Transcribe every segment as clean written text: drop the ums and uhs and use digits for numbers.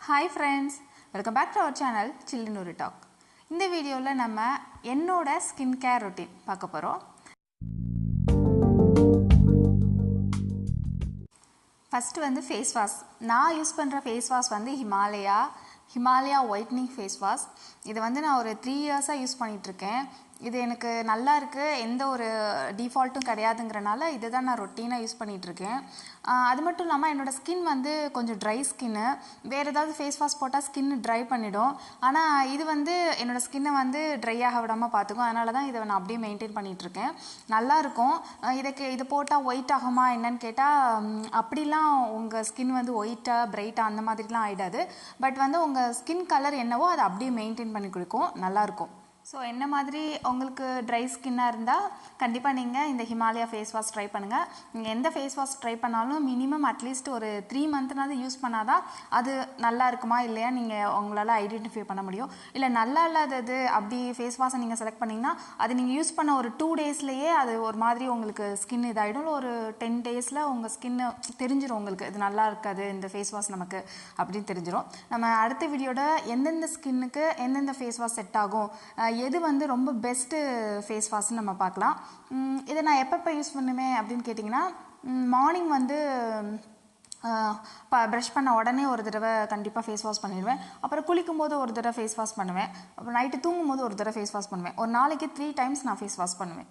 Hi friends, welcome back to our channel Children Talk. இந்த வீடியோவில் நம்ம என்னோட ஸ்கின் கேர் ரொட்டீன் பார்க்க போகிறோம். ஃபஸ்ட்டு வந்து ஃபேஸ் வாஷ். நான் யூஸ் பண்ணுற ஃபேஸ் வாஷ் வந்து ஹிமாலயா ஒயிட்னிங் ஃபேஸ் வாஷ். இது வந்து நான் ஒரு 3 இயர்ஸாக யூஸ் பண்ணிகிட்ருக்கேன். இது எனக்கு நல்லா இருக்குது, எந்த ஒரு டிஃபால்ட்டும் கிடையாதுங்கிறனால இதை தான் நான் ரொட்டீனாக யூஸ் பண்ணிகிட்ருக்கேன். அது மட்டும் இல்லாமல் என்னோடய ஸ்கின் வந்து கொஞ்சம் ட்ரை ஸ்கின்னு. வேறு ஏதாவது ஃபேஸ் வாஷ் போட்டால் ஸ்கின் ட்ரை பண்ணிவிடும். ஆனால் இது வந்து என்னோடய ஸ்கின்னை வந்து ட்ரை ஆக விடாமல் பார்த்துக்கும். அதனால தான் இதை நான் அப்படியே மெயின்டைன் பண்ணிகிட்ருக்கேன். நல்லாயிருக்கும். இது போட்டால் ஒயிட் ஆகுமா என்னன்னு கேட்டால் அப்படிலாம் உங்கள் ஸ்கின் வந்து ஒயிட்டாக பிரைட்டாக அந்த மாதிரிலாம் ஆகிடாது. பட் வந்து உங்கள் ஸ்கின் கலர் என்னவோ அதை அப்படியே மெயின்டைன் பண்ணி கொடுக்கும். நல்லாயிருக்கும். ஸோ என்ன மாதிரி உங்களுக்கு ட்ரை ஸ்கின்னாக இருந்தால் கண்டிப்பாக நீங்கள் இந்த ஹிமாலயா ஃபேஸ் வாஷ் ட்ரை பண்ணுங்கள். நீங்கள் எந்த ஃபேஸ் வாஷ் ட்ரை பண்ணாலும் மினிமம் அட்லீஸ்ட் ஒரு 3 மந்த்னாவது யூஸ் பண்ணால் தான் அது நல்லா இருக்குமா இல்லையா நீங்கள் உங்களால் ஐடென்டிஃபை பண்ண முடியும். இல்லை நல்லா இல்லாதது அப்படி ஃபேஸ் வாஷை நீங்கள் செலக்ட் பண்ணிங்கன்னா அது நீங்கள் யூஸ் பண்ண ஒரு 2 டேஸ்லேயே அது ஒரு மாதிரி உங்களுக்கு ஸ்கின் இதாகிடும். ஒரு 10 டேஸில் உங்கள் ஸ்கின்னு தெரிஞ்சிடும், உங்களுக்கு இது நல்லா இருக்காது இந்த ஃபேஸ் வாஷ் நமக்கு அப்படின்னு தெரிஞ்சிடும். நம்ம அடுத்த வீடியோட எந்தெந்த ஸ்கின்னுக்கு எந்தெந்த ஃபேஸ் வாஷ் செட் ஆகும், எது வந்து ரொம்ப பெஸ்ட்டு ஃபேஸ் வாஷ்னு நம்ம பார்க்கலாம். இதை நான் எப்போ யூஸ் பண்ணுவேன் அப்படின்னு கேட்டிங்கன்னா, மார்னிங் வந்து ப்ரஷ் பண்ண உடனே ஒரு தடவை கண்டிப்பாக ஃபேஸ் வாஷ் பண்ணிடுவேன். அப்புறம் குளிக்கும்போது ஒரு தடவை ஃபேஸ் வாஷ் பண்ணுவேன். அப்புறம் நைட்டு தூங்கும்போது ஒரு தடவை ஃபேஸ் வாஷ் பண்ணுவேன். ஒரு நாளைக்கு 3 டைம்ஸ் நான் ஃபேஸ் வாஷ் பண்ணுவேன்.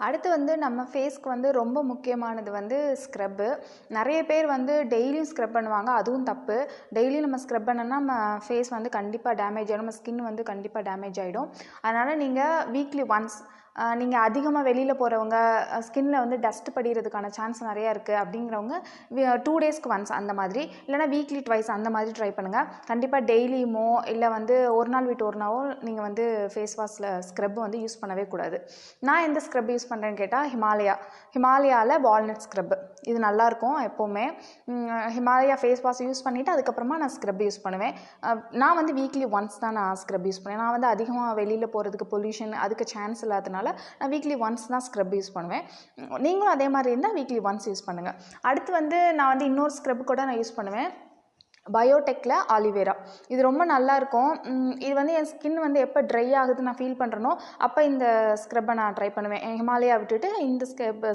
அடுத்து வந்து நம்ம ஃபேஸ்க்கு வந்து ரொம்ப முக்கியமானது வந்து ஸ்க்ரப்பு. நிறைய பேர் வந்து டெய்லியும் ஸ்க்ரப் பண்ணுவாங்க, அதுவும் தப்பு. டெய்லியும் நம்ம ஸ்க்ரப் பண்ணோன்னா நம்ம ஃபேஸ் வந்து கண்டிப்பாக டேமேஜ் ஆகிடும், நம்ம ஸ்கின் வந்து கண்டிப்பாக டேமேஜ் ஆகிடும். அதனால் நீங்கள் வீக்லி ஒன்ஸ், நீங்கள் அதிகமாக வெளியில் போகிறவங்க, ஸ்கின்னில் வந்து டஸ்ட் படிகிறதுக்கான சான்ஸ் நிறையா இருக்குது அப்படிங்கிறவங்க 2 டேஸ்க்கு ஒன்ஸ் அந்த மாதிரி, இல்லைனா வீக்லி ட்வைஸ் அந்த மாதிரி ட்ரை பண்ணுங்கள். கண்டிப்பாக டெய்லியுமோ இல்லை வந்து ஒரு நாள் விட்டு ஒரு நாளோ நீங்கள் வந்து ஃபேஸ் வாஷில் ஸ்க்ரப் வந்து யூஸ் பண்ணவே கூடாது. நான் எந்த ஸ்க்ரப் யூஸ் பண்ணுறேன்னு கேட்டால் ஹிமாலயாவில் வால்நட் ஸ்க்ரப். இது நல்லாயிருக்கும். எப்போவுமே ஹிமாலயா ஃபேஸ் வாஷ் யூஸ் பண்ணிவிட்டு அதுக்கப்புறமா நான் ஸ்க்ரப் யூஸ் பண்ணுவேன். நான் வந்து வீக்லி ஒன்ஸ் தான் நான் ஸ்க்ரப் யூஸ் பண்ணுவேன். நான் வந்து அதிகமாக வெளியில் போகிறதுக்கு பொல்யூஷன் அதுக்கு சான்ஸ் இல்லாதனால நான் வீக்லி ஒன்ஸ் தான் ஸ்க்ரப் யூஸ் பண்ணுவேன். நீங்களும் அதே மாதிரி இருந்தால் வீக்லி ஒன்ஸ் யூஸ் பண்ணுங்கள். அடுத்து வந்து நான் வந்து இன்னொரு ஸ்க்ரப் கூட நான் யூஸ் பண்ணுவேன், பயோடெக்கில் ஆலிவேரா. இது ரொம்ப நல்லாயிருக்கும். இது வந்து என் ஸ்கின் வந்து எப்போ ட்ரை ஆகுது நான் ஃபீல் பண்ணுறனோ அப்போ இந்த ஸ்க்ரப்பை நான் ட்ரை பண்ணுவேன். ஹிமாலயா விட்டுட்டு இந்த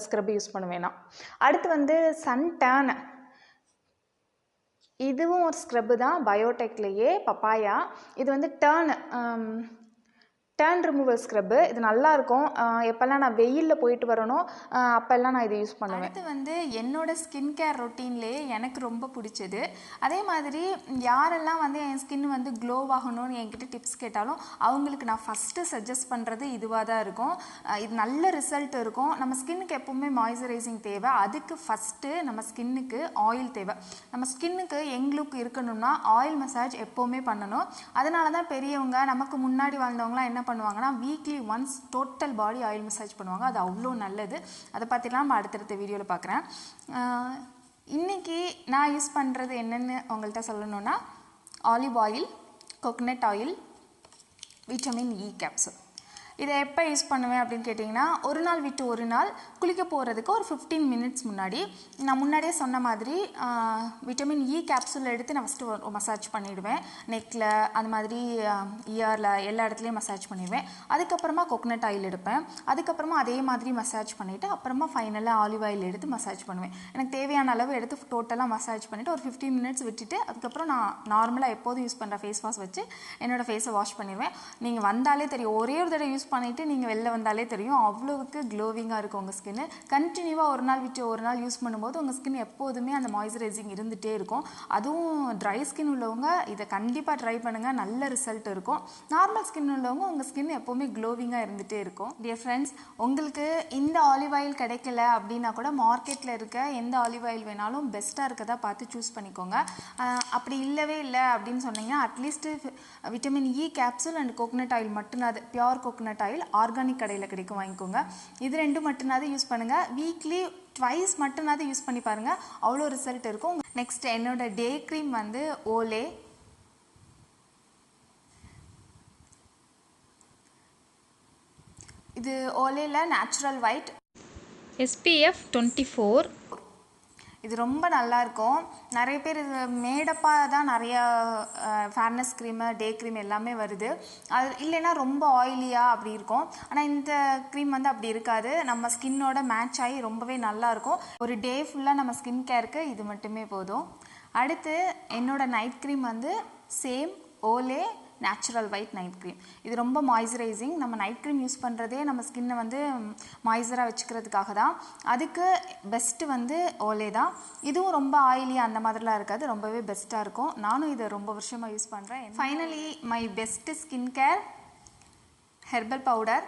ஸ்க்ரப் யூஸ் பண்ணுவேன் நான். அடுத்து வந்து சன் டேன். இதுவும் ஒரு ஸ்க்ரப்பு தான், பயோடெக்லேயே பப்பாயா. இது வந்து டர்ன் ரிமூவல் ஸ்க்ரப்பு. இது நல்லாயிருக்கும். எப்போல்லாம் நான் வெயிலில் போயிட்டு வரணும் அப்போல்லாம் நான் இதை யூஸ் பண்ணுவேன். அடுத்து வந்து என்னோடய ஸ்கின் கேர் ரொட்டீன்லேயே எனக்கு ரொம்ப பிடிச்சது, அதே மாதிரி யாரெல்லாம் வந்து என் ஸ்கின் வந்து க்ளோ ஆகணும்னு என்கிட்ட டிப்ஸ் கேட்டாலும் அவங்களுக்கு நான் ஃபஸ்ட்டு சஜஸ்ட் பண்ணுறது இதுவாக தான் இருக்கும். இது நல்ல ரிசல்ட் இருக்கும். நம்ம ஸ்கின்னுக்கு எப்போவுமே மாய்ஸ்சரைசிங் தேவை. அதுக்கு ஃபஸ்ட்டு நம்ம ஸ்கின்னுக்கு ஆயில் தேவை. நம்ம ஸ்கின்னுக்கு லுக் இருக்கணும்னா ஆயில் மசாஜ் எப்போவுமே பண்ணணும். அதனால தான் பெரியவங்க நமக்கு முன்னாடி வாழ்ந்தவங்களாம் என்ன பண்ணுவாங்கன்னா வீக்லி ஒன்ஸ் டோட்டல் பாடி ஆயில் மசாஜ் பண்ணுவாங்க. அது அவ்வளோ நல்லது. அதை பற்றிலாம் நம்ம அடுத்தடுத்த வீடியோவில் பார்க்குறேன். இன்றைக்கி நான் யூஸ் பண்ணுறது என்னென்னு உங்கள்கிட்ட சொல்லணுன்னா, olive oil, coconut oil, vitamin E capsule. இதை எப்போ யூஸ் பண்ணுவேன் அப்படின்னு கேட்டிங்கன்னா, ஒரு நாள் விட்டு ஒரு நாள் குளிக்க போகிறதுக்கு ஒரு 15 மினிட்ஸ் முன்னாடி நான் முன்னாடியே சொன்ன மாதிரி விட்டமின் இ கேப்சூல் எடுத்து நான் ஃபஸ்ட்டு மசாஜ் பண்ணிவிடுவேன். நெக்கில் அந்த மாதிரி இயரில் எல்லா இடத்துலையும் மசாஜ் பண்ணிடுவேன். அதுக்கப்புறமா கோகனட் ஆயில் எடுப்பேன். அதுக்கப்புறமா அதே மாதிரி மசாஜ் பண்ணிவிட்டு அப்புறமா ஃபைனலாக ஆலிவ் ஆயில் எடுத்து மசாஜ் பண்ணுவேன். எனக்கு தேவையான அளவு எடுத்து டோட்டலாக மசாஜ் பண்ணிவிட்டு ஒரு 15 மினிட்ஸ் விட்டுட்டு அதுக்கப்புறம் நான் நார்மலாக எப்போதும் யூஸ் பண்ணுற ஃபேஸ் வாஷ் வச்சு என்னோடய ஃபேஸை வாஷ் பண்ணிடுவேன். நீங்கள் வந்தாலே தெரியும், ஒரே ஒரு தடவை யூஸ் பண்ணிவிட்டு நீங்கள் வெளில வந்தாலே தெரியும், அவ்வளோவுக்கு க்ளோவிங்காக இருக்கும் உங்கள் ஸ்கின்னு. கண்டினியூவாக ஒரு நாள் விட்டு ஒரு நாள் யூஸ் பண்ணும்போது உங்கள் ஸ்கின் எப்போதுமே அந்த மாய்ஸ்சரைசிங் இருந்துகிட்டே இருக்கும். அதுவும் ட்ரை ஸ்கின் உள்ளவங்க இதை கண்டிப்பாக ட்ரை பண்ணுங்கள், நல்ல ரிசல்ட் இருக்கும். நார்மல் ஸ்கின் உள்ளவங்க உங்கள் ஸ்கின் எப்போவுமே க்ளோவிங்காக இருந்துகிட்டே இருக்கும். டியர் ஃப்ரெண்ட்ஸ், உங்களுக்கு இந்த ஆலிவ் ஆயில் கிடைக்கல அப்படின்னா கூட மார்க்கெட்டில் இருக்க எந்த ஆலிவ் ஆயில் வேணாலும் பெஸ்ட்டாக இருக்கதா பார்த்து சூஸ் பண்ணிக்கோங்க. அப்படி இல்லவே இல்லை அப்படின்னு சொன்னீங்கன்னா at least vitamin E capsule and coconut oil மட்டும்தான், பியூர் கோகனட் ஆயில் ஆர்கானிக் கடையில் கிடைக்கும், வாங்கிக்கோங்க. இது ரெண்டும் மட்டும்னாவது யூஸ் பண்ணுங்கள். வீக்லி ட்வைஸ் மட்டும்னாவது யூஸ் பண்ணி பாருங்கள், அவ்வளோ ரிசல்ட் இருக்கும். நெக்ஸ்ட் என்னோட டே க்ரீம் வந்து ஓலே. இது ஓலேயில் நேச்சுரல் ஒயிட் SPF 24. இது ரொம்ப நல்லாயிருக்கும். நிறைய பேர் இது மேடப்பாக தான் நிறையா ஃபேர்னஸ் க்ரீமு, டே க்ரீம் எல்லாமே வருது. அது இல்லைன்னா ரொம்ப ஆயிலியாக அப்படி இருக்கும். ஆனால் இந்த க்ரீம் வந்து அப்படி இருக்காது. நம்ம ஸ்கின்னோட மேட்ச் ஆகி ரொம்பவே நல்லாயிருக்கும். ஒரு டே ஃபுல்லாக நம்ம ஸ்கின் கேருக்கு இது மட்டுமே போதும். அடுத்து என்னோட நைட் க்ரீம் வந்து same Olay natural white night cream. இது ரொம்ப மாய்ஸ்சரைசிங். நம்ம நைட் க்ரீம் யூஸ் பண்ணுறதே நம்ம ஸ்கின்னை வந்து மாய்ஸ்சராக வச்சுக்கிறதுக்காக தான். அதுக்கு பெஸ்ட்டு வந்து ஓலே தான். இதுவும் ரொம்ப ஆயிலி அந்த மாதிரிலாம் இருக்காது, ரொம்பவே பெஸ்ட்டாக இருக்கும். நானும் இதை ரொம்ப வருஷமாக யூஸ் பண்ணுறேன். Finally my best skin care herbal powder.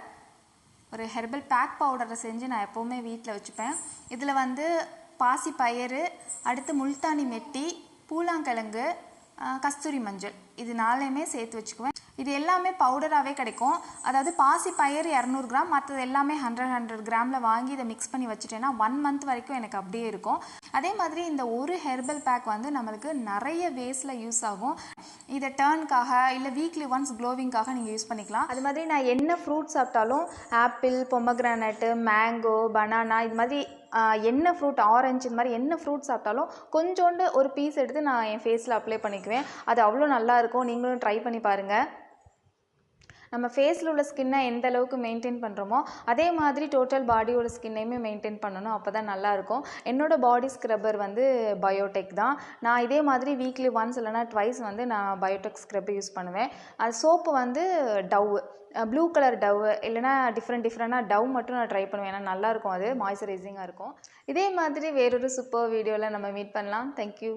ஒரு ஹெர்பல் பேக் பவுடரை செஞ்சு நான் எப்போவுமே வீட்டில் வச்சுப்பேன். இதில் வந்து பாசி பயிறு, அடுத்து முல்தானி மெட்டி, பூலாங்கிழங்கு, கஸ்தூரி மஞ்சள், இது நாளையுமே சேர்த்து வச்சுக்குவேன். இது எல்லாமே பவுடராகவே கிடைக்கும். அதாவது பாசி பயிறு 200 கிராம், மற்றது எல்லாமே 100 கிராமில் வாங்கி இதை மிக்ஸ் பண்ணி வச்சுட்டேன்னா 1 மந்த் வரைக்கும் எனக்கு அப்படியே இருக்கும். அதே மாதிரி இந்த ஒரு ஹெர்பல் பேக் வந்து நம்மளுக்கு நிறைய வேஸில் யூஸ் ஆகும். இதை டர்னுக்காக இல்லை வீக்லி ஒன்ஸ் க்ளோவிங்காக நீங்கள் யூஸ் பண்ணிக்கலாம். அது மாதிரி நான் என்ன ஃப்ரூட் சாப்பிட்டாலும் ஆப்பிள், பொமக்ரானட்டு, மேங்கோ, பனானா, இது மாதிரி என்ன ஃப்ரூட், ஆரஞ்சு, இது மாதிரி என்ன ஃப்ரூட் சாப்பிட்டாலும் கொஞ்சோண்டு ஒரு பீஸ் எடுத்து நான் என் ஃபேஸில் அப்ளை பண்ணிக்குவேன். அது அவ்வளோ நல்லாயிருக்கும். நீங்களும் ட்ரை பண்ணி பாருங்கள். நம்ம ஃபேஸில் உள்ள ஸ்கின்னை எந்த அளவுக்கு மெயின்டைன் பண்ணுறோமோ அதே மாதிரி டோட்டல் பாடியோட ஸ்கின்னையுமே மெயின்டைன் பண்ணணும். அப்போ தான் நல்லாயிருக்கும். என்னோடய பாடி ஸ்க்ரப்பர் வந்து பயோடெக் தான். நான் இதே மாதிரி வீக்லி ஒன்ஸ் இல்லைனா ட்வைஸ் வந்து நான் பயோடெக் ஸ்க்ரப் யூஸ் பண்ணுவேன். அது சோப்பு வந்து டவ், ப்ளூ கலர் டவ், இல்லைனா டிஃப்ரெண்ட்டாக டவ் மட்டும் நான் ட்ரை பண்ணுவேன். ஏன்னா நல்லாயிருக்கும், அது மாய்ஸ்சரைசிங்காக இருக்கும். இதே மாதிரி வேறொரு சூப்பர் வீடியோவில் நம்ம மீட் பண்ணலாம். தேங்க்யூ.